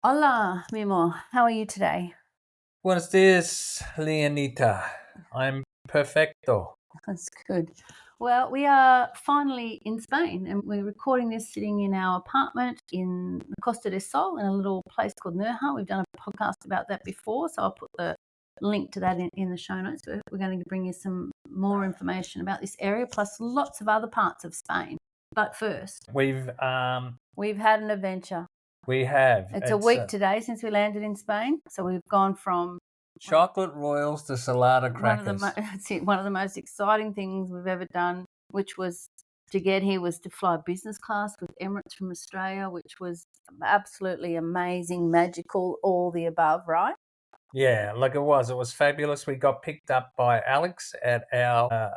Hola, Mimo. How are you today? Buenos dias, Leonita. I'm perfecto. That's good. Well, we are finally in Spain and we're recording this sitting in our apartment in the Costa del Sol in a little place called Nerja. We've done a podcast about that before, so I'll put the link to that in the show notes. We're going to bring you some more information about this area, plus lots of other parts of Spain. But first, We've we've had an adventure. we have It's a week today since we landed in Spain, so we've gone from chocolate royals to salada one of the crackers. that's it, one of the most exciting things we've ever done, which was to get here, was to fly business class with Emirates from Australia, which was absolutely amazing, magical, all the above, right? Yeah, like it was. It was fabulous. We got picked up by Alex at our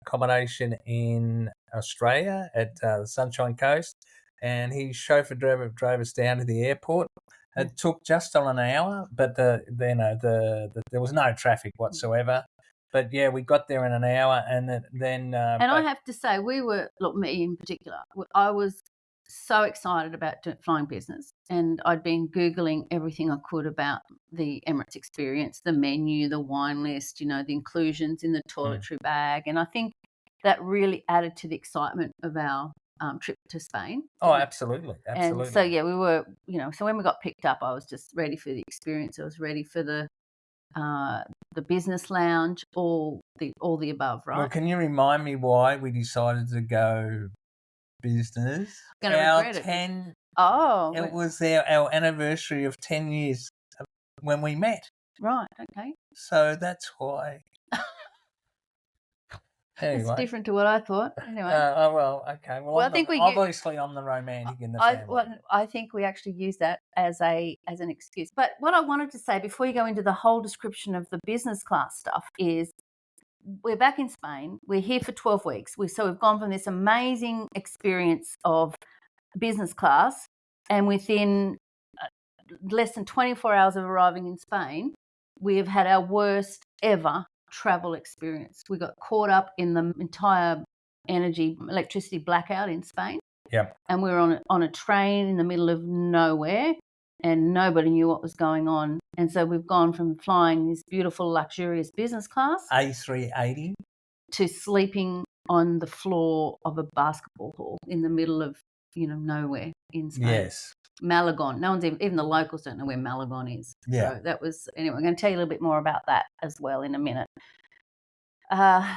accommodation in Australia at the Sunshine Coast, and he chauffeur drove us down to the airport. It took just on an hour, but there was no traffic whatsoever. But yeah, we got there in an hour, and then And I have to say, look, me in particular, I was so excited about flying business, and I'd been Googling everything I could about the Emirates experience, the menu, the wine list, the inclusions in the toiletry bag. And I think that really added to the excitement of our trip to Spain. Oh, absolutely. And so, yeah, we were, so when we got picked up, I was just ready for the experience. I was ready for the business lounge, all the above, right? Well, can you remind me why we decided to go business? Gonna regret it. It was our anniversary of 10 years when we met. Right, okay. So that's why. Anyway. It's different to what I thought. Anyway. Well, okay. Well, I think obviously I'm the romantic in the family. I think we actually use that as an excuse. But what I wanted to say before you go into the whole description of the business class stuff is we're back in Spain. We're here for 12 weeks. So we've gone from this amazing experience of business class, and within less than 24 hours of arriving in Spain, we have had our worst ever travel experience. We got caught up in the entire electricity blackout in Spain. Yep. And we were on a train in the middle of nowhere, and nobody knew what was going on. And so we've gone from flying this beautiful, luxurious business class A380 to sleeping on the floor of a basketball hall in the middle of nowhere in Spain. Yes. Malagon. No one's even the locals don't know where Malagon is. Yeah. So that was, anyway, I'm going to tell you a little bit more about that as well in a minute.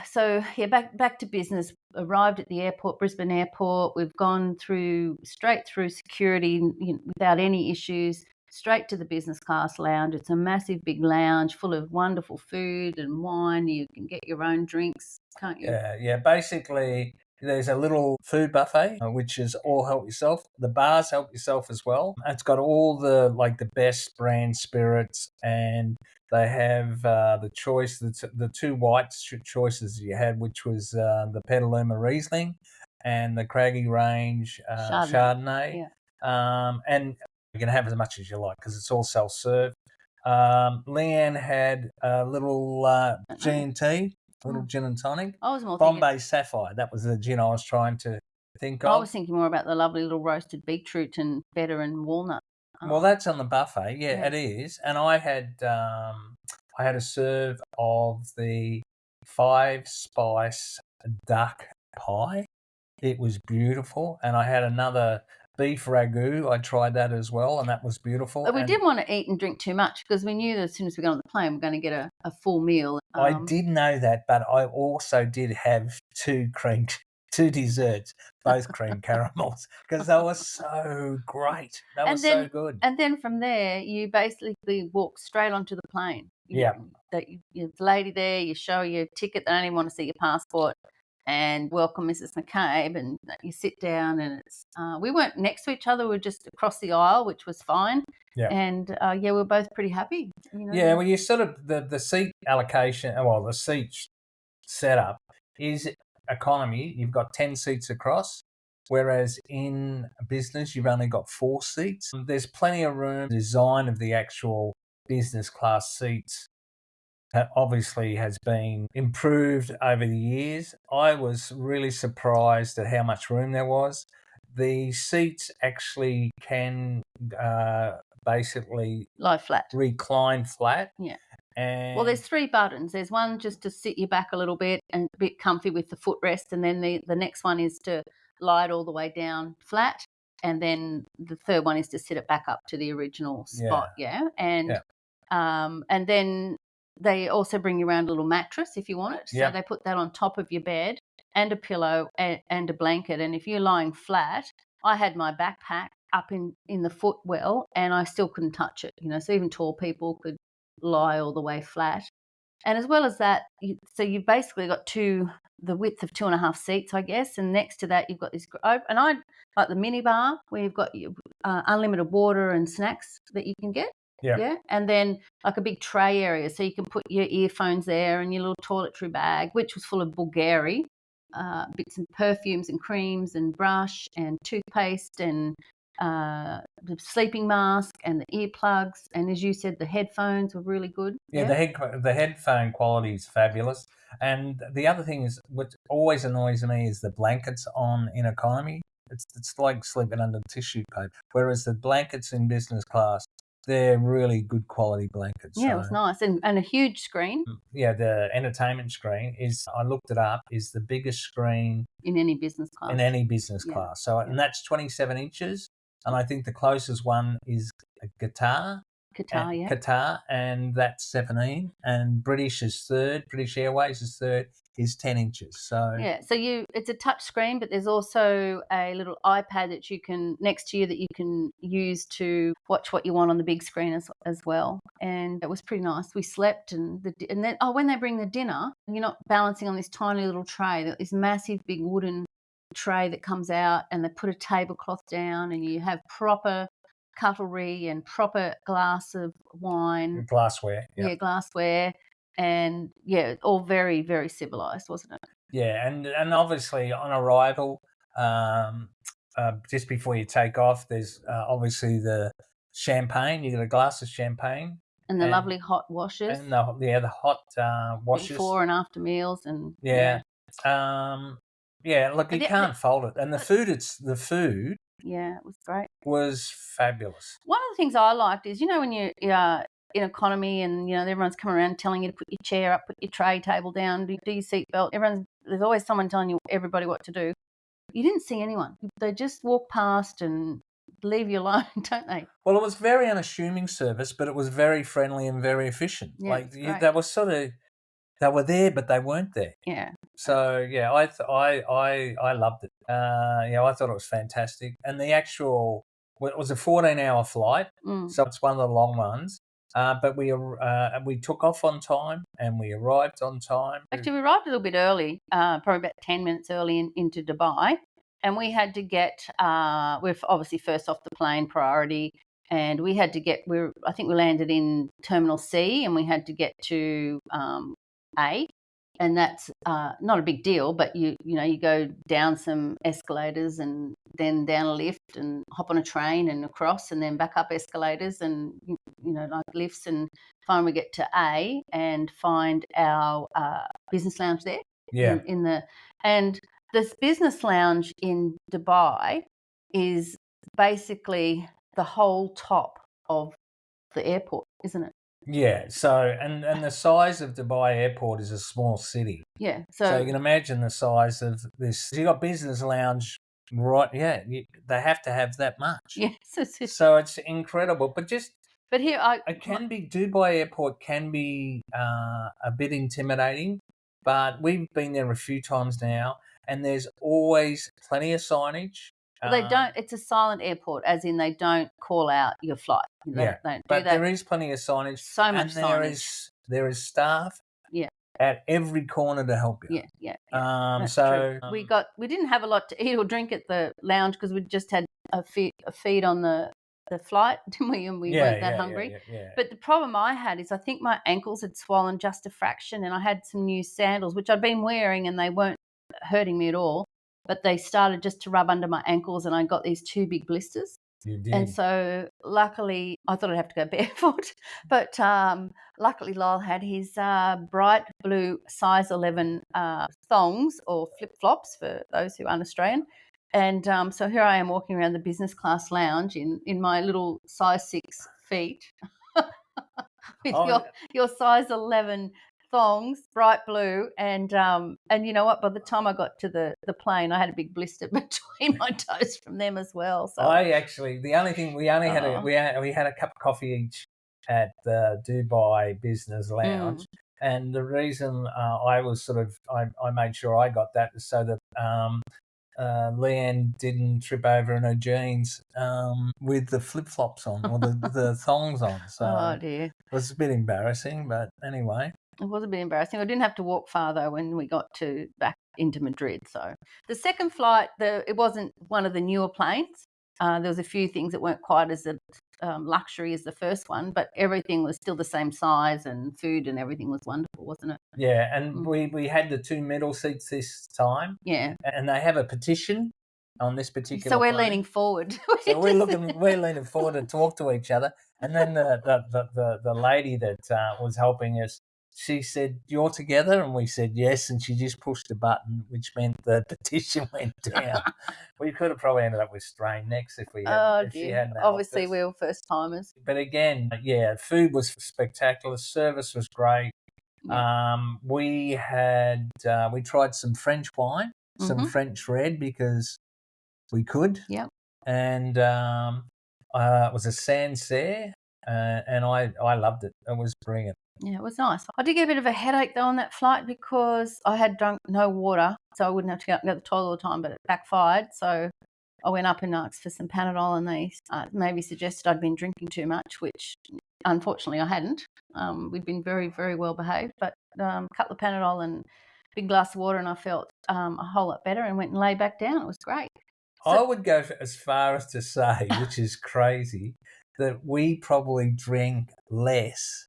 So yeah, back to business. Arrived at the airport, Brisbane Airport. We've gone straight through security without any issues, straight to the business class lounge. It's a massive big lounge full of wonderful food and wine. You can get your own drinks, can't you? Yeah. Basically, there's a little food buffet, which is all help yourself. The bars help yourself as well. It's got all the best brand spirits, and they have the choice, the two white choices you had, which was the Petaluma Riesling and the Craggy Range Chardonnay. Yeah. And you can have as much as you like because it's all self-serve. Leanne had a little G&T. Little gin and tonic. I was more Bombay Sapphire. That was the gin I was trying to think of. I was thinking more about the lovely little roasted beetroot and feta and walnut. Well, that's on the buffet. Yeah, it is. And I had a serve of the 5-spice duck pie. It was beautiful. And I had another beef ragu. I tried that as well, and that was beautiful. But we didn't want to eat and drink too much because we knew that as soon as we got on the plane, we're going to get a full meal. I did know that, but I also did have two desserts, both cream caramels, because they were so great. They were so good. And then from there, you basically walk straight onto the plane. Yeah. The lady there, you show your ticket. They don't even want to see your passport. And welcome, Mrs. McCabe, and you sit down, and we weren't next to each other. We were just across the aisle, which was fine. Yeah. And we were both pretty happy. Yeah, well, you sort of the seat allocation, the seat setup is economy. You've got 10 seats across, whereas in business you've only got 4 seats. There's plenty of room. The design of the actual business class seats obviously has been improved over the years. I was really surprised at how much room there was. The seats actually can basically Lie flat. recline flat. Yeah. And Well, there's 3 buttons. There's one just to sit you back a little bit and a bit comfy with the footrest, and then the next one is to lie it all the way down flat, and then the third one is to sit it back up to the original spot, Yeah. and then they also bring you around a little mattress if you want it. So Yep. they put that on top of your bed and a pillow and a blanket, and if you're lying flat, I had my backpack up in the footwell and I still couldn't touch it, so even tall people could lie all the way flat. And as well as that, so you've basically got the width of 2.5 seats, I guess, and next to that you've got this, and I like the mini bar where you've got your unlimited water and snacks that you can get. Yeah. Yeah, and then like a big tray area, so you can put your earphones there and your little toiletry bag, which was full of Bulgari, bits and perfumes and creams and brush and toothpaste and the sleeping mask and the earplugs, and as you said, the headphones were really good. Yeah, the headphone quality is fabulous. And the other thing is, what always annoys me is the blankets in economy. It's like sleeping under tissue paper. Whereas the blankets in business class, they're really good quality blankets. Yeah, it was nice, and a huge screen. Yeah, the entertainment screen I looked it up, is the biggest screen in any business class. So, and that's 27 inches. And I think the closest one is a Qatar, and that's 17. And British Airways is third, is 10 inches. So it's a touch screen, but there's also a little iPad that you can next to you that you can use to watch what you want on the big screen as well. And it was pretty nice. We slept, and then when they bring the dinner, you're not balancing on this tiny little tray, this massive big wooden tray that comes out, and they put a tablecloth down, and you have proper cutlery and proper glass of wine, glassware, and all very, very civilized, wasn't it? Yeah, and obviously on arrival, just before you take off, there's obviously the champagne. You get a glass of champagne and the lovely hot washes, and the hot washes before and after meals, and look, you can't fault it. And the food. Yeah, it was great. Was fabulous. One of the things I liked is, when you're in economy and, everyone's coming around telling you to put your chair up, put your tray table down, do your seatbelt. There's always someone telling everybody what to do. You didn't see anyone. They just walk past and leave you alone, don't they? Well, it was very unassuming service, but it was very friendly and very efficient. Yeah, they were there, but they weren't there. Yeah. So yeah, I loved it. I thought it was fantastic. And the actual, it was a 14-hour flight, so it's one of the long ones. But we took off on time and we arrived on time. Actually, we arrived a little bit early, probably about 10 minutes early into Dubai, and we had to get. We're obviously first off the plane, priority. And we had to get. I think we landed in Terminal C, and we had to get to A, and that's not a big deal. But you go down some escalators and then down a lift and hop on a train and across and then back up escalators and like lifts, and finally we get to A and find our business lounge there. Yeah. And this business lounge in Dubai is basically the whole top of the airport, isn't it? Yeah, so and the size of Dubai Airport is a small city. Yeah, so you can imagine the size of this. You got business lounge, right? Yeah, they have to have that much. Yes, so it's incredible. But here, Dubai Airport can be a bit intimidating, but we've been there a few times now, and there's always plenty of signage. They don't. It's a silent airport, as in they don't call out your flight. They don't do that. There is plenty of signage. So much signage. There is staff. Yeah. At every corner to help you. Yeah. That's true. We didn't have a lot to eat or drink at the lounge because we just had a feed on the flight, didn't we? And we weren't that hungry. Yeah. But the problem I had is I think my ankles had swollen just a fraction, and I had some new sandals which I'd been wearing and they weren't hurting me at all. But they started just to rub under my ankles, and I got these 2 big blisters. You did. And so luckily, I thought I'd have to go barefoot, but luckily Lyle had his bright blue size 11 thongs or flip-flops for those who aren't Australian. And so here I am walking around the business class lounge in my little size 6 feet with Oh, your size 11 thongs, bright blue, and you know what? By the time I got to the plane, I had a big blister between my toes from them as well. So, I actually, the only thing we only had oh, we had a cup of coffee each at the Dubai Business Lounge, mm. and the reason I was sort of I made sure I got that was so that Leanne didn't trip over in her jeans with the flip flops on or the thongs on. So Oh dear. it was a bit embarrassing, but anyway. It was a bit embarrassing. I didn't have to walk far though when we got to back into Madrid. So the second flight, it wasn't one of the newer planes. There was a few things that weren't quite as a luxury as the first one, but everything was still the same size, and food and everything was wonderful, wasn't it? Yeah, and Mm. we had the 2 middle seats this time, Yeah. and they have a petition on this particular So we're plane. leaning forward. So we're leaning forward to talk to each other, and then the lady that was helping us, she said, "You're together," and we said yes, and she just pushed a button, which meant the petition went down. We could have probably ended up with strained necks if Oh she dear. hadn't helped Obviously, us. we were first timers. But again, yeah, food was spectacular, service was great. Yeah. We tried some French wine, some Mm-hmm. French red because we could, Yep. and it was a Sancerre, and I loved it. It was brilliant. Yeah, it was nice. I did get a bit of a headache though on that flight because I had drunk no water, so I wouldn't have to go to the toilet all the time, but it backfired. So I went up and asked for some Panadol, and they maybe suggested I'd been drinking too much, which unfortunately I hadn't. We'd been very, very well behaved, but a couple of Panadol and a big glass of water, and I felt a whole lot better and went and lay back down. It was great. I would go as far as to say, which is crazy, that we probably drank less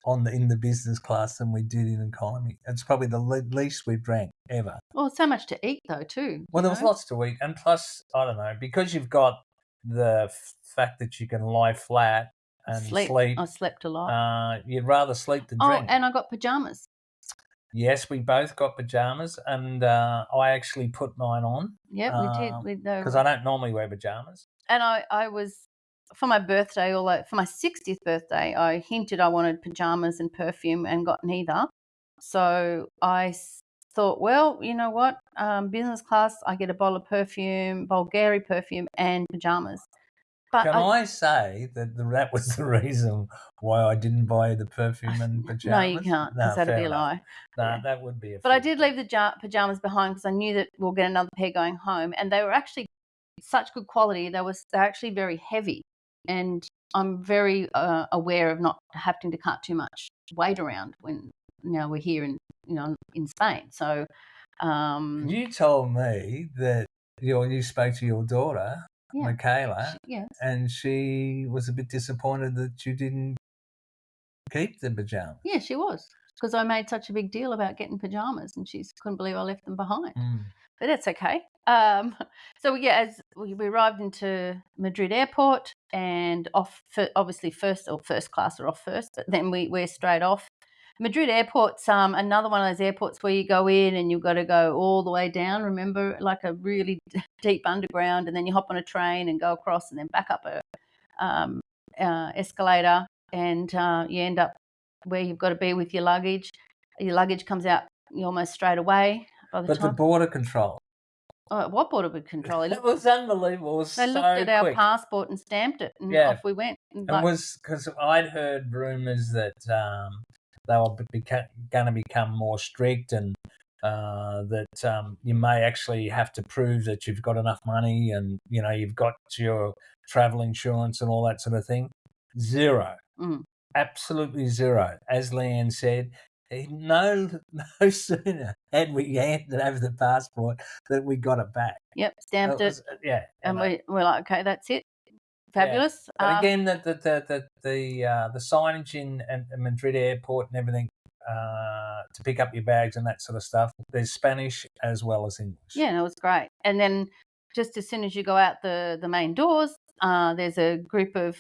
in the business class than we did in economy. It's probably the least we've drank ever. Well, so much to eat though too. Well, there was lots to eat, and plus, I don't know, because you've got the fact that you can lie flat and sleep. I slept a lot. You'd rather sleep than Oh, drink. and I got pajamas. Yes, we both got pajamas, and I actually put mine on. Yeah, we did. Because I don't normally wear pajamas. And I was, for my birthday, although for my 60th birthday, I hinted I wanted pajamas and perfume and got neither. So I thought, well, you know what? Business class, I get a bottle of perfume, Bulgari perfume, and pajamas. But Can I say that that was the reason why I didn't buy the perfume and pajamas? No, you can't, because that'd be a lie. No, Yeah. that would be a But I fib. did leave the pajamas behind because I knew that we'll get another pair going home, and they were actually such good quality. They're actually very heavy, and I'm very aware of not having to cut too much weight around when now we're here in Spain. So You told me that you spoke to your daughter, yeah, Michaela, yes, and she was a bit disappointed that you didn't keep the pajamas. yeah, she was, because I made such a big deal about getting pajamas, and she couldn't believe I left them behind. But that's okay. So yeah, as we arrived into Madrid airport and off, obviously first class are off first, but then we're straight off. Madrid airport's another one of those airports where you go in and you've got to go all the way down. Remember, like a really deep underground, and then you hop on a train and go across, and then back up a escalator, and you end up where you've got to be with your luggage. Your luggage comes out almost straight away. The border control. Oh, what border control? It was unbelievable. It was They looked at our passport and stamped it, and off we went. It was because I'd heard rumours that they were going to become more strict, and that you may actually have to prove that you've got enough money, and you've got your travel insurance and all that sort of thing. Zero, absolutely zero. As Leanne said, no sooner had we handed over the passport that we got it back. Yep, stamped it. Yeah, and we're like, okay, that's it. Fabulous. Yeah. But again, the signage in Madrid airport and everything to pick up your bags and that sort of stuff, there's Spanish as well as English. Yeah, no, it was great. And then just as soon as you go out the main doors, there's a group of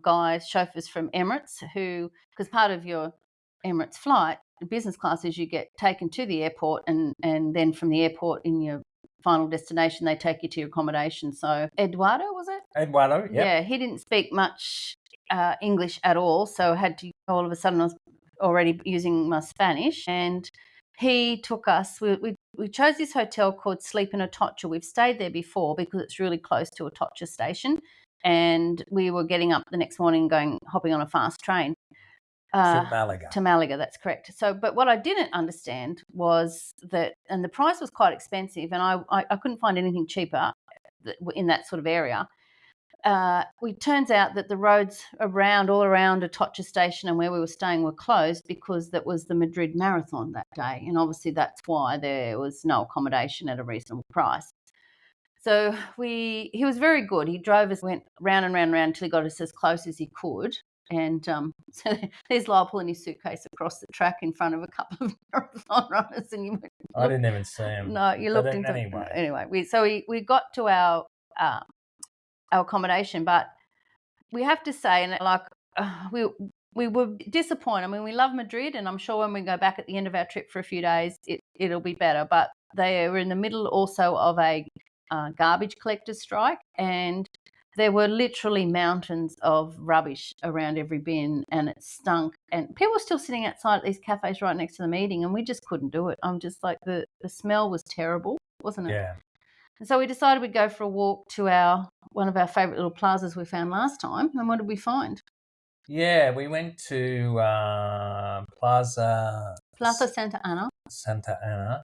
guys, chauffeurs from Emirates, who, because part of your Emirates flight, business class, is you get taken to the airport, and then from the airport in your final destination, they take you to your accommodation. So Eduardo, was it? Eduardo, yep. Yeah, he didn't speak much English at all, so I had to, all of a sudden I was already using my Spanish, and he took us, we chose this hotel called Sleep in Atocha. We've stayed there before because it's really close to Atocha station, and we were getting up the next morning hopping on a fast train. To Malaga. To Malaga, that's correct. So, but what I didn't understand was that, and the price was quite expensive, and I couldn't find anything cheaper in that sort of area. It turns out that the roads all around Atocha station and where we were staying were closed because that was the Madrid Marathon that day, and obviously that's why there was no accommodation at a reasonable price. So he was very good. He drove us, went round and round and round until he got us as close as he could. And so there's Lyle pulling his suitcase across the track in front of a couple of marathon runners, and you went, I didn't even see him. No, you looked into anyway. We got to our accommodation, but we have to say, and we were disappointed. I mean, we love Madrid, and I'm sure when we go back at the end of our trip for a few days, it'll be better. But they were in the middle also of a garbage collector strike, and there were literally mountains of rubbish around every bin, and it stunk. And people were still sitting outside at these cafes right next to the meeting, and we just couldn't do it. I'm just like, the smell was terrible, wasn't it? Yeah. And so we decided we'd go for a walk to one of our favourite little plazas we found last time. And what did we find? Yeah, we went to Plaza Santa Ana. Santa Ana.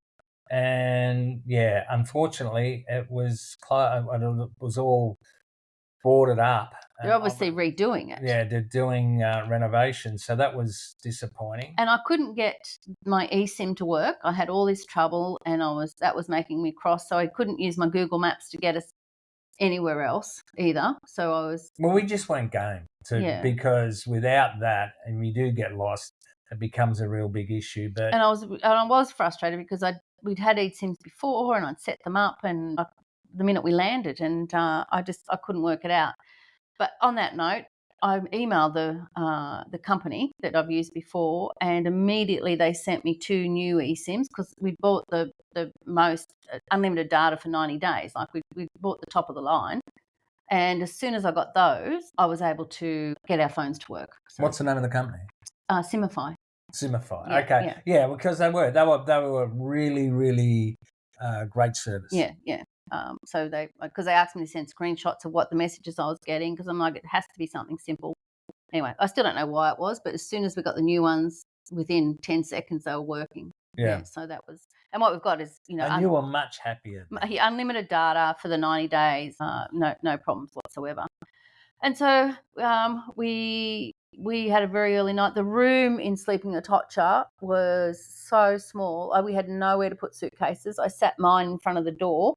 And yeah, unfortunately, it was all boarded up. They're obviously redoing it. Yeah, they're doing renovations, so that was disappointing. And I couldn't get my eSIM to work. I had all this trouble, and that was making me cross. So I couldn't use my Google Maps to get us anywhere else either. So I was. Well, we just weren't going to, because without that, and we do get lost, it becomes a real big issue. But and I was frustrated because we'd had eSIMs before, and I'd set them up, and the minute we landed, and I couldn't work it out. But on that note, I emailed the company that I've used before, and immediately they sent me 2 new eSIMs because we bought the most unlimited data for 90 days. Like we bought the top of the line. And as soon as I got those, I was able to get our phones to work. So, what's the name of the company? Simify. Simify. Yeah, okay. Yeah, because they were really, really great service. Yeah. So because they asked me to send screenshots of what the messages I was getting, because I'm like, it has to be something simple. Anyway, I still don't know why it was, but as soon as we got the new ones, within 10 seconds they were working. Yeah. So that was, and what we've got is, and you were much happier. Unlimited data for the 90 days, no problems whatsoever. And so we had a very early night. The room in Sleeping Atocha was so small. We had nowhere to put suitcases. I sat mine in front of the door,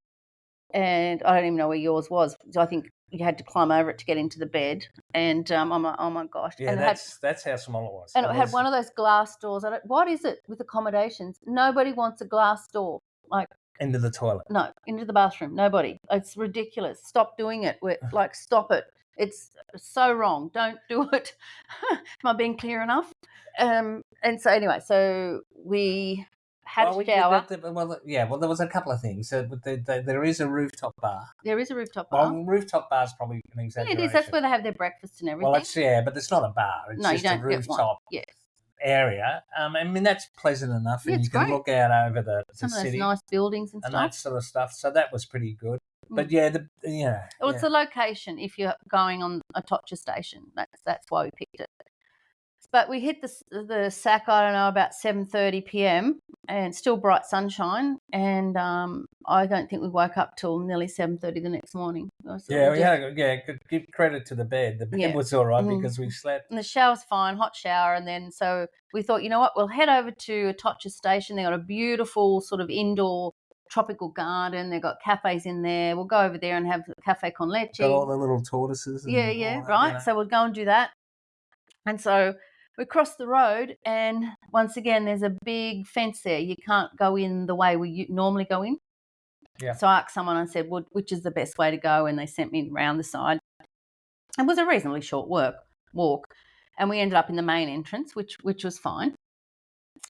and I don't even know where yours was. So I think you had to climb over it to get into the bed. And I'm like, oh my gosh. Yeah, and that's how small it was. And it had one of those glass doors. What is it with accommodations? Nobody wants a glass door. Like, into the toilet. No, into the bathroom. Nobody. It's ridiculous. Stop doing it. Stop it. It's so wrong. Don't do it. Am I being clear enough? And so anyway, we had a shower. Well, there was a couple of things. There is a rooftop bar. There is a rooftop bar. Well, rooftop bar is probably an exaggeration. Yeah, it is. That's where they have their breakfast and everything. Well, but it's not a bar. It's just a rooftop area. I mean, that's pleasant enough, and you can look out over the some city. Of those nice buildings and stuff. And that sort of stuff. So that was pretty good. But it's the location. If you're going on Atocha station, that's why we picked it. But we hit the sack, I don't know, about 7:30 p.m. and still bright sunshine. And I don't think we woke up till nearly 7:30 the next morning. Give credit to the bed. The bed was all right because we slept. And the shower's fine, hot shower. And then so we thought, you know what, we'll head over to Atocha station. They've got a beautiful sort of indoor tropical garden. They've got cafes in there. We'll go over there and have cafe con leche. Got all the little tortoises. Right. So we'll go and do that. And so we crossed the road, and once again, there's a big fence there. You can't go in the way we normally go in. Yeah. So I asked someone and said, well, which is the best way to go? And they sent me around the side. It was a reasonably short walk, and we ended up in the main entrance, which was fine.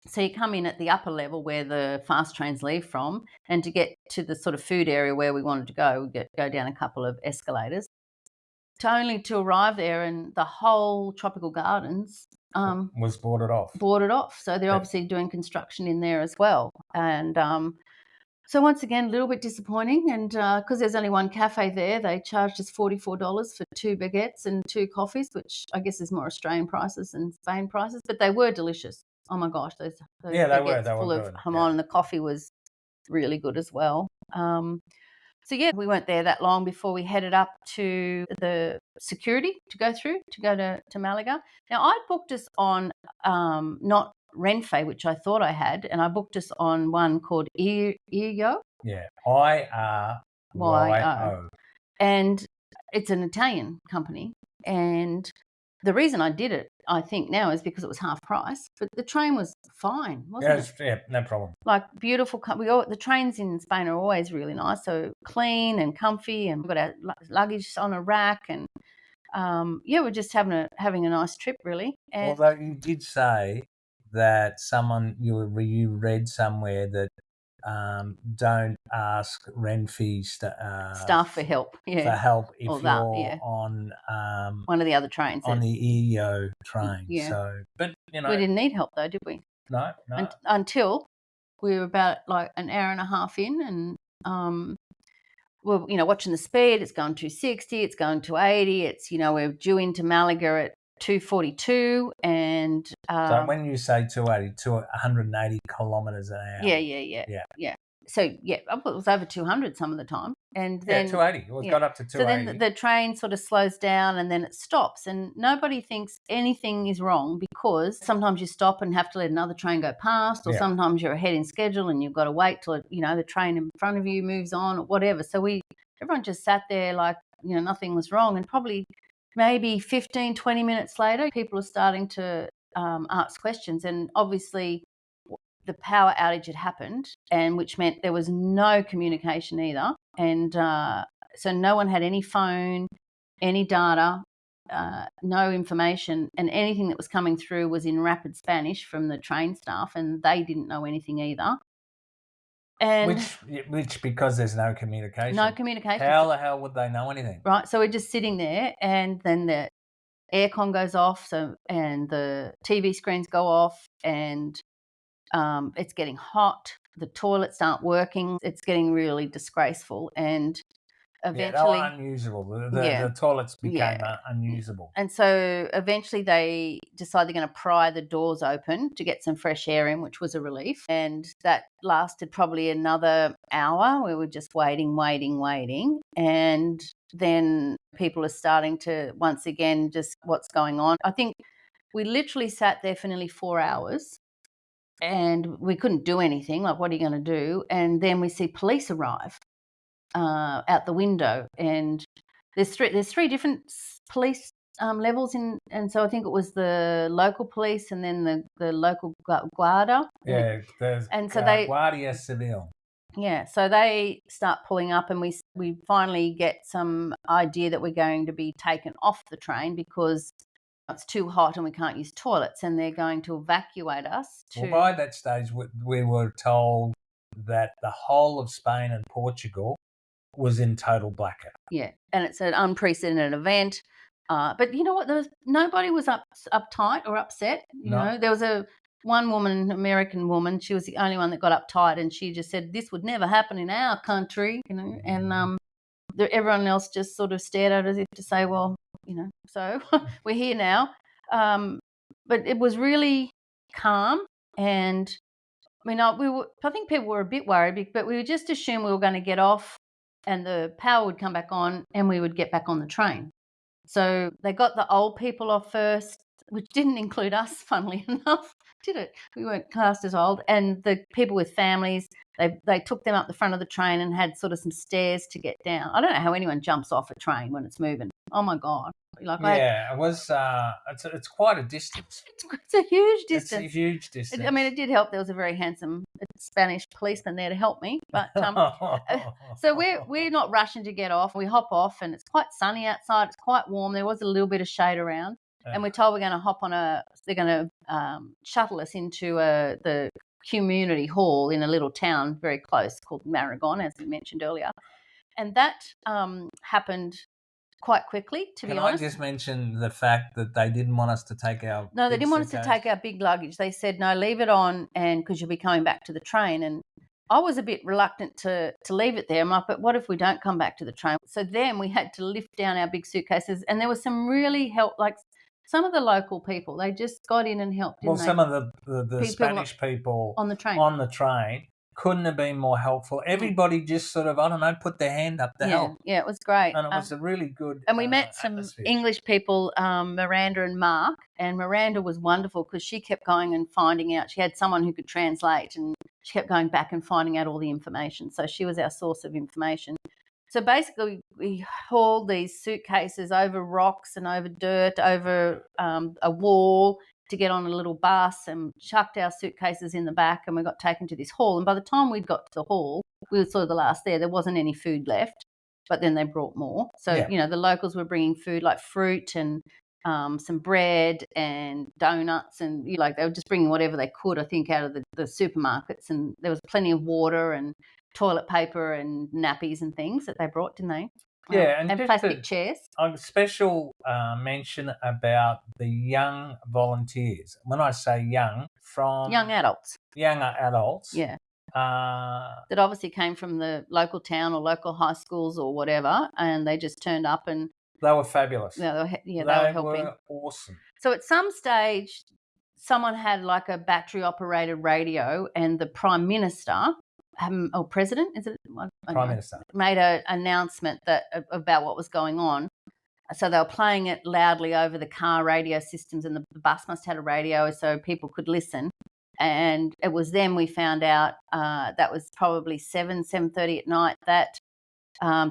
So you come in at the upper level where the fast trains leave from, and to get to the sort of food area where we wanted to go, we go down a couple of escalators. To arrive there, and the whole tropical gardens Was boarded off. boarded off. So they're obviously doing construction in there as well. And so once again, a little bit disappointing. And because there's only one cafe there, they charged us $44 for 2 baguettes and 2 coffees, which I guess is more Australian prices than Spain prices, but they were delicious. Oh my gosh, those Yeah, they baguettes were full of good, jamon, yeah. and the coffee was really good as well. So yeah, we weren't there that long before we headed up to the security to go to Malaga. Now I'd booked us on not Renfe, which I thought I had, and I booked us on one called Iryo. Yeah, IRYO. And it's an Italian company. And the reason I did it, I think now, is because it was half price. But the train was fine, wasn't it? Yeah, no problem. Like beautiful. The trains in Spain are always really nice, so clean and comfy, and we've got our luggage on a rack, and we're just having a nice trip, really. And although you did say that you read somewhere that don't ask Renfe staff for help, for help if Or you're on one of the other trains on the EO train. Yeah. So, but we didn't need help though, did we? No. Until we were about like an hour and a half in, and we're watching the speed. It's going 260. It's going 280. It's we're due into Malaga at 242, and so when you say 280, 180 kilometres an hour. Yeah. So it was over 200 some of the time, and then 280. It got up to 280. So then the train sort of slows down, and then it stops, and nobody thinks anything is wrong, because sometimes you stop and have to let another train go past, or sometimes you're ahead in schedule and you've got to wait till the train in front of you moves on, or whatever. So everyone just sat there like nothing was wrong, and probably maybe 15, 20 minutes later, people are starting to ask questions, and obviously the power outage had happened, and which meant there was no communication either, and so no one had any phone, any data, no information, and anything that was coming through was in rapid Spanish from the train staff, and they didn't know anything either. And which because there's no communication. No communication. How the hell would they know anything? Right. So we're just sitting there, and then the aircon goes off, and the TV screens go off, and it's getting hot. The toilets aren't working. It's getting really disgraceful, and eventually, they were unusable. The toilets became unusable. And so eventually they decide they're going to pry the doors open to get some fresh air in, which was a relief. And that lasted probably another hour. We were just waiting. And then people are starting to, once again, just what's going on. I think we literally sat there for nearly 4 hours, and we couldn't do anything. Like, what are you going to do? And then we see police arrive out the window, and there's three different police levels in, and so I think it was the local police, and then the local guarda. And so they Guardia Civil. Yeah, so they start pulling up, and we finally get some idea that we're going to be taken off the train because it's too hot and we can't use toilets, and they're going to evacuate us. Well, by that stage, we were told that the whole of Spain and Portugal was in total blackout. Yeah, and it's an unprecedented event. But you know what? Nobody was uptight or upset. You know, there was one woman, American woman. She was the only one that got uptight, and she just said, "This would never happen in our country." You know, and everyone else just sort of stared at us as if to say, "Well, so we're here now." But it was really calm, and I think people were a bit worried, but we just assumed we were going to get off, and the power would come back on, and we would get back on the train. So they got the old people off first, which didn't include us, funnily enough, did it? We weren't classed as old. And the people with families, they took them up the front of the train and had sort of some stairs to get down. I don't know how anyone jumps off a train when it's moving. Oh my God. It was. It's quite a distance. It's a huge distance. It's a huge distance. It did help. There was a very handsome Spanish policeman there to help me. But so we're not rushing to get off. We hop off, and it's quite sunny outside. It's quite warm. There was a little bit of shade around. and we're told they're going to shuttle us into the community hall in a little town very close called Marragon, as we mentioned earlier. And that happened quite quickly, to be honest. Can I just mention the fact that they didn't want us to take our No, they big didn't want us to suitcase? take our big luggage. They said, no, leave it on, and because you'll be coming back to the train. And I was a bit reluctant to leave it there. I'm like, but what if we don't come back to the train? So then we had to lift down our big suitcases, and there was some really like some of the local people, they just got in and helped. Well, some of the People Spanish people on the train couldn't have been more helpful. Everybody just sort of, I don't know, put their hand up to help. Yeah, it was great. And it was a really good And we met some atmosphere. English people, Miranda and Mark, and Miranda was wonderful because she kept going and finding out. She had someone who could translate, and she kept going back and finding out all the information. So she was our source of information. So basically we hauled these suitcases over rocks and over dirt, over a wall to get on a little bus, and chucked our suitcases in the back, and we got taken to this hall. And by the time we'd got to the hall, we were sort of the last there wasn't any food left, but then they brought more. So, the locals were bringing food like fruit and some bread and donuts, and they were just bringing whatever they could, I think, out of the supermarkets. And there was plenty of water and toilet paper and nappies and things that they brought, didn't they? Yeah, and plastic chairs. A special mention about the young volunteers. When I say young, from young adults. Younger adults. Yeah. That obviously came from the local town or local high schools or whatever, and they just turned up and they were fabulous. They were helping. Were awesome. So at some stage, someone had like a battery-operated radio, and the Prime Minister, or President, is it? Prime Minister. Made an announcement about what was going on. So they were playing it loudly over the car radio systems, and the bus must have had a radio so people could listen. And it was then we found out that was probably 7:30 at night. That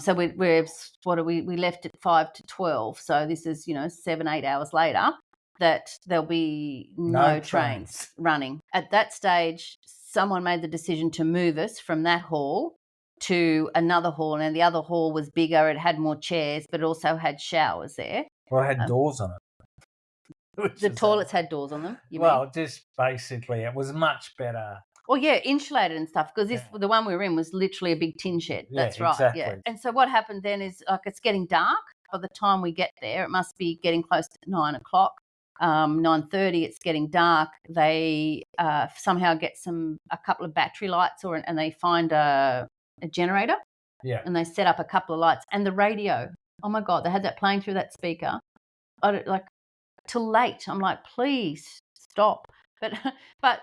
so we left at 5 to 12. So this is 7-8 hours later that there'll be no trains running. At that stage, someone made the decision to move us from that hall to another hall, and the other hall was bigger. It had more chairs, but it also had showers there. Well, it had doors on it. The toilets had doors on them. Just basically, it was much better. Well, yeah, insulated and stuff, because the one we were in was literally a big tin shed. That's right. Exactly. Yeah. And so what happened then is, it's getting dark by the time we get there. It must be getting close to 9 o'clock. 9:30, it's getting dark. They somehow get a couple of battery lights, and they find a generator. Yeah. And they set up a couple of lights, and the radio. Oh my God, they had that playing through that speaker. Till late. I'm like, please stop. But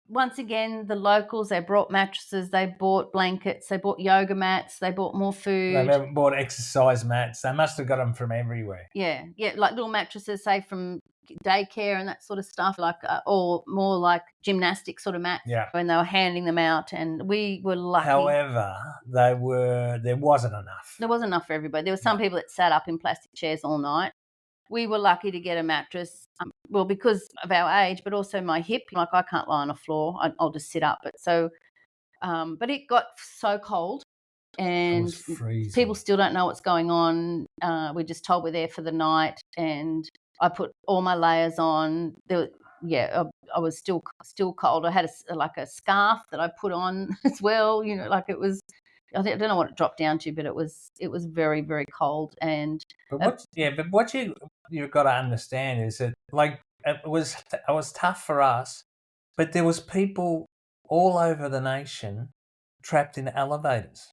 once again, the locals, they brought mattresses, they bought blankets, they bought yoga mats, they bought more food. They bought exercise mats. They must have got them from everywhere. Yeah, like little mattresses, say from daycare and that sort of stuff, or more like gymnastic sort of mats. Yeah. When they were handing them out, and we were lucky. However, there wasn't enough. There wasn't enough for everybody. There were some people that sat up in plastic chairs all night. We were lucky to get a mattress, because of our age, but also my hip. Like, I can't lie on a floor. I'll just sit up. But it got so cold, and people still don't know what's going on. We're just told we're there for the night, and I put all my layers on. I was still cold. I had a scarf that I put on as well. It was. I don't know what it dropped down to, but it was very, very cold. And what you've got to understand is that, like, it was tough for us, but there was people all over the nation trapped in elevators.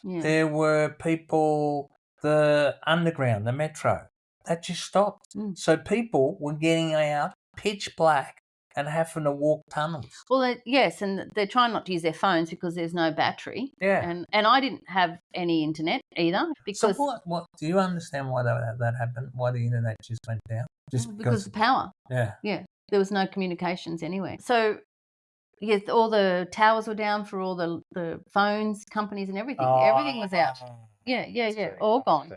Yeah. There were people, the underground, the metro, that just stopped. So people were getting out pitch black and having to walk tunnels. Well, yes, and they're trying not to use their phones because there's no battery. Yeah. And I didn't have any internet either. Because so what do you understand why that happened? Why the internet just went down? Just because of the power. Yeah. Yeah. There was no communications anyway. So, yes, all the towers were down for all the phones, companies and everything. Everything was out. Yeah. All gone.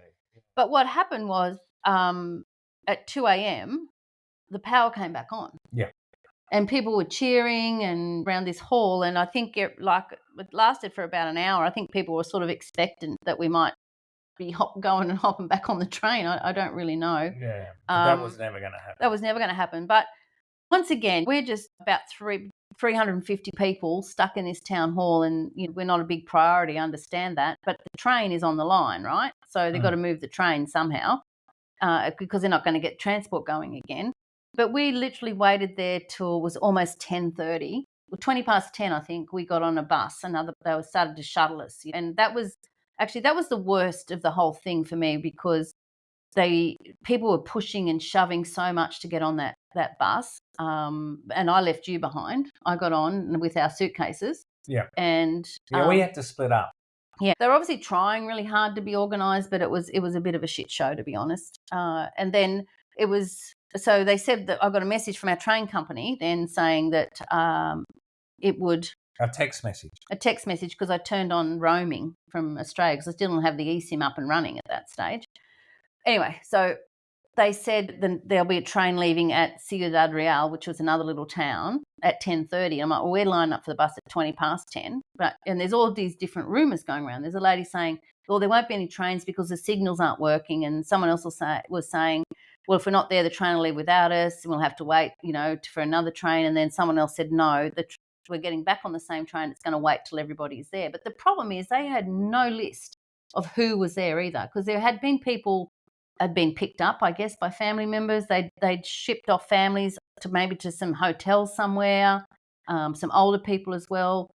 But what happened was at 2 a.m., the power came back on. Yeah. And people were cheering and around this hall, and I think it lasted for about an hour. I think people were sort of expectant that we might be going and hopping back on the train. I don't really know. Yeah, but that was never going to happen. That was never going to happen. But once again, we're just about 350 people stuck in this town hall, and we're not a big priority, I understand that. But the train is on the line, right? So they've got to move the train somehow because they're not going to get transport going again. But we literally waited there till it was almost 10:30. Well, 20 past 10, I think, we got on a bus. They started to shuttle us. And that was the worst of the whole thing for me, because people were pushing and shoving so much to get on that bus, and I left you behind. I got on with our suitcases. Yeah, and we had to split up. Yeah, they're obviously trying really hard to be organised, but it was a bit of a shit show, to be honest. And then it was so they said that I got a message from our train company then saying that it would. A text message because I turned on roaming from Australia because I still didn't have the eSIM up and running at that stage. Anyway, so they said then there'll be a train leaving at Ciudad Real, which was another little town, at 10:30. I'm like, well, we're lined up for the bus at 20 past 10. And there's all these different rumours going around. There's a lady saying, well, there won't be any trains because the signals aren't working. And someone else was saying, well, if we're not there, the train will leave without us and we'll have to wait, for another train. And then someone else said, no, we're getting back on the same train. It's going to wait till everybody's there. But the problem is they had no list of who was there either, because there had been people had been picked up, I guess, by family members. They'd shipped off families to some hotels somewhere, some older people as well.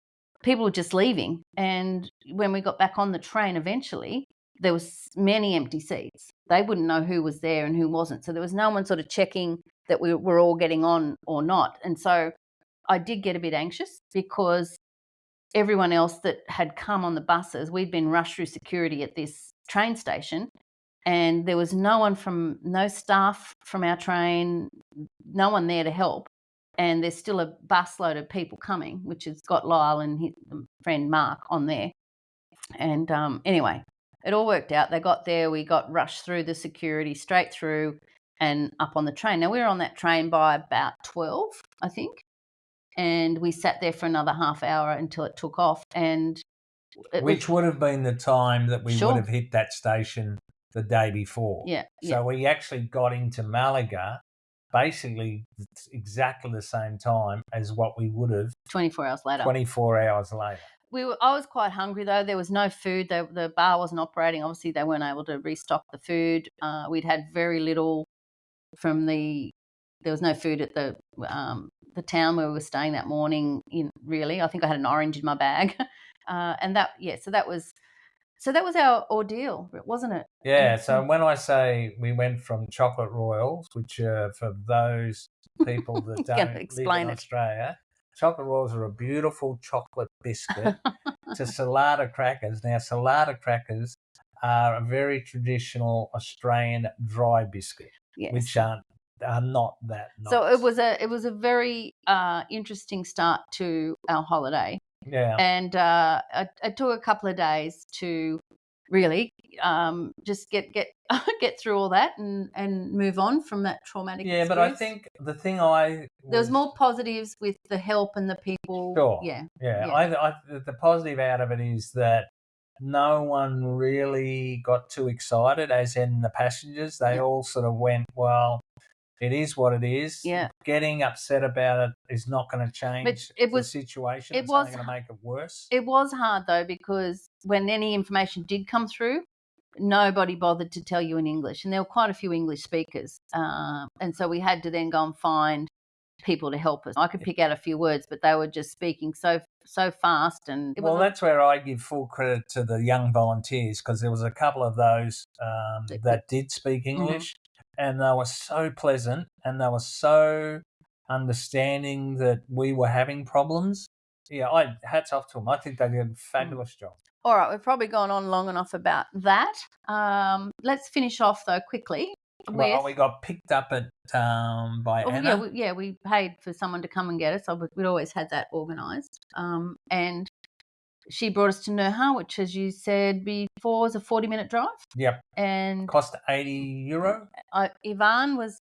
People were just leaving. And when we got back on the train eventually, there was many empty seats. They wouldn't know who was there and who wasn't. So there was no one sort of checking that we were all getting on or not. And so I did get a bit anxious, because everyone else that had come on the buses, we'd been rushed through security at this train station, and there was no staff from our train, no one there to help. And there's still a busload of people coming, which has got Lyle and his friend Mark on there. And anyway, it all worked out. They got there, we got rushed through the security, straight through and up on the train. Now, we were on that train by about 12, I think. And we sat there for another half hour until it took off. Which would have been the time that we would have hit that station the day before. Yeah. So we actually got into Malaga basically exactly the same time as what we would have 24 hours later. 24 hours later. I was quite hungry, though. There was no food. The bar wasn't operating. Obviously, they weren't able to restock the food. We'd had very little there was no food at the town where we were staying that morning. Really, I think I had an orange in my bag, So that was our ordeal, wasn't it? Yeah, so when I say we went from chocolate royals, which for those people that don't live in Australia, chocolate royals are a beautiful chocolate biscuit, to salada crackers. Now, salada crackers are a very traditional Australian dry biscuit, which are not that nice. So it was a very interesting start to our holiday. Yeah. And it took a couple of days to really just get through all that and move on from that traumatic experience. But I think the thing there was more positives with the help and the people. Sure. Yeah. The positive out of it is that no one really got too excited, as in the passengers. They all sort of went, well, it is what it is. Yeah. Getting upset about it is not going to change the situation. It's only going to make it worse. It was hard, though, because when any information did come through, nobody bothered to tell you in English. And there were quite a few English speakers. And so we had to then go and find people to help us. I could pick out a few words, but they were just speaking so fast. And that's where I give full credit to the young volunteers, because there was a couple of those that did speak English. And they were so pleasant, and they were so understanding that we were having problems. Yeah, hats off to them. I think they did a fabulous job. All right, we've probably gone on long enough about that. Let's finish off, though, quickly. Well, we got picked up by Anna. We paid for someone to come and get us. We'd always had that organised. And she brought us to Nerja, which, as you said before, was a 40-minute drive. Yep. And cost €80. Ivan was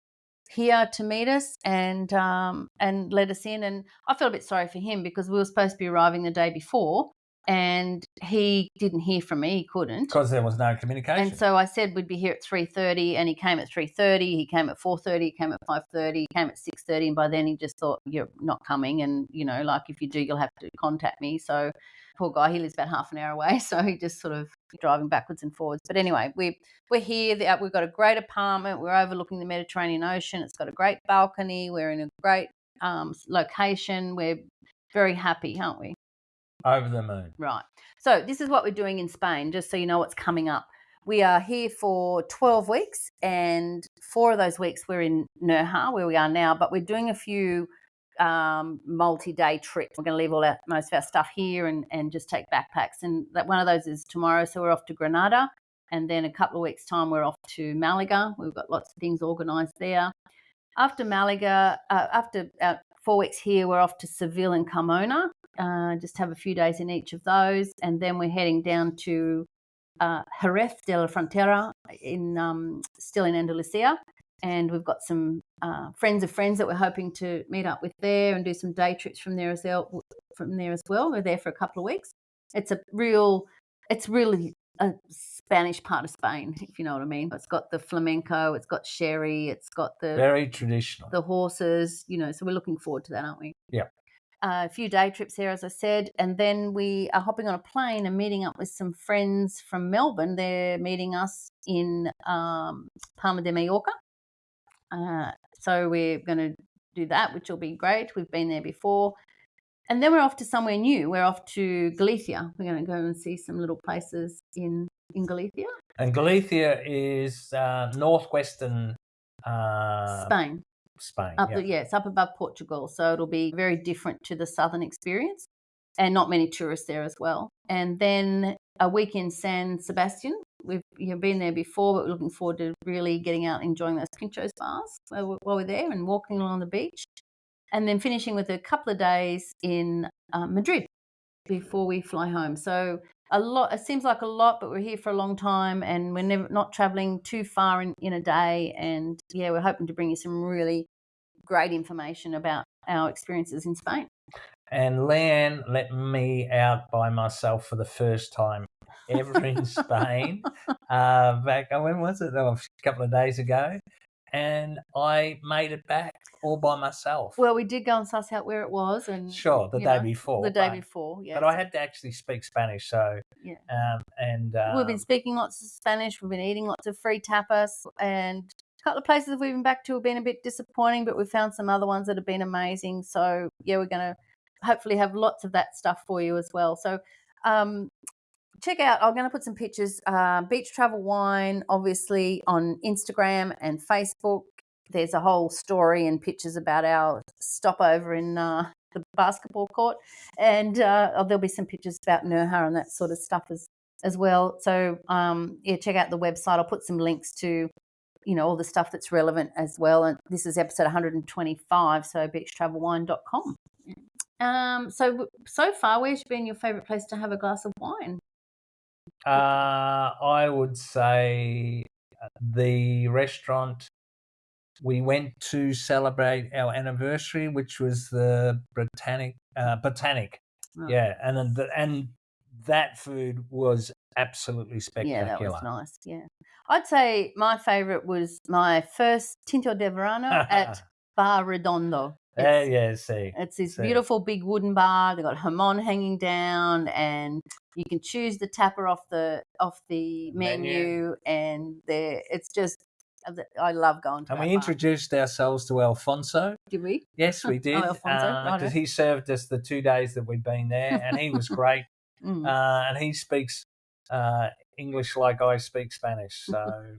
here to meet us and let us in. And I felt a bit sorry for him, because we were supposed to be arriving the day before. and he didn't hear from me. He couldn't. Because there was no communication. And so I said we'd be here at 3:30, and he came at 3:30. He came at 4:30. He came at 5:30. He came at 6:30, and by then he just thought, you're not coming, and like if you do, you'll have to contact me. So poor guy, he lives about half an hour away, so he just sort of driving backwards and forwards. But anyway, we're here. We've got a great apartment. We're overlooking the Mediterranean Ocean. It's got a great balcony. We're in a great location. We're very happy, aren't we? Over the moon. Right. So this is what we're doing in Spain, just so you know what's coming up. We are here for 12 weeks, and 4 of those weeks we're in Nerja, where we are now, but we're doing a few multi-day trips. We're going to leave most of our stuff here and just take backpacks. And one of those is tomorrow, so we're off to Granada, and then a couple of weeks' time we're off to Malaga. We've got lots of things organised there. After Malaga, after 4 weeks here, we're off to Seville and Carmona. Just have a few days in each of those, and then we're heading down to Jerez de la Frontera still in Andalusia, and we've got some friends of friends that we're hoping to meet up with there and do some day trips from there as well. We're there for a couple of weeks. It's really a Spanish part of Spain, if you know what I mean. It's got the flamenco, it's got sherry, it's got the very traditional, the horses, so we're looking forward to that, aren't we? Yeah. A few day trips there, as I said, and then we are hopping on a plane and meeting up with some friends from Melbourne. They're meeting us in Palma de Mallorca. So we're going to do that, which will be great. We've been there before. And then we're off to somewhere new. We're off to Galicia. We're going to go and see some little places in Galicia. And Galicia is northwestern Spain. It's up above Portugal, so it'll be very different to the southern experience, and not many tourists there as well. And then a week in San Sebastian. We've been there before, but we're looking forward to really getting out and enjoying those pinchos bars while we're there and walking along the beach. And then finishing with a couple of days in Madrid before we fly home. So a lot. It seems like a lot, but we're here for a long time, and we're not traveling too far in a day. And we're hoping to bring you some really great information about our experiences in Spain. And Leanne let me out by myself for the first time ever in Spain. Back, when was it? A couple of days ago. And I made it back all by myself. Well, we did go and suss out where it was, and sure, the day before. Yeah. But I had to actually speak Spanish, so we've been speaking lots of Spanish. We've been eating lots of free tapas, and a couple of places we've been back to have been a bit disappointing, but we've found some other ones that have been amazing. So we're going to hopefully have lots of that stuff for you as well. So check out, I'm going to put some pictures, Beach Travel Wine, obviously on Instagram and Facebook. There's a whole story and pictures about our stopover in the basketball court, and there'll be some pictures about Nerja and that sort of stuff as well. So check out the website. I'll put some links to all the stuff that's relevant as well. And this is episode 125, so beachtravelwine.com. So far, where's been your favourite place to have a glass of wine? I would say the restaurant we went to celebrate our anniversary, which was the Botanic. Oh. Yeah, and that food was absolutely spectacular. Yeah, that was nice. Yeah, I'd say my favourite was my first Tinto de Verano at Bar Redondo. It's this beautiful big wooden bar. They've got jamon hanging down, and you can choose the tapper off the menu, and it's just, I love going to that bar. Introduced ourselves to Alfonso. Did we? Yes, we did. Alfonso, because he served us the 2 days that we'd been there, and he was great. And he speaks English like I speak Spanish. So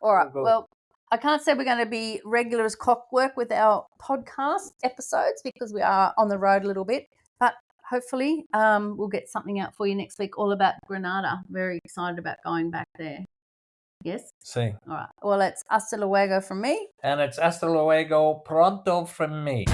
all right. Well, I can't say we're going to be regular as clockwork with our podcast episodes because we are on the road a little bit, but hopefully we'll get something out for you next week all about Granada. Very excited about going back there. Yes? See. All right. Well, it's hasta luego from me. And it's hasta luego pronto from me.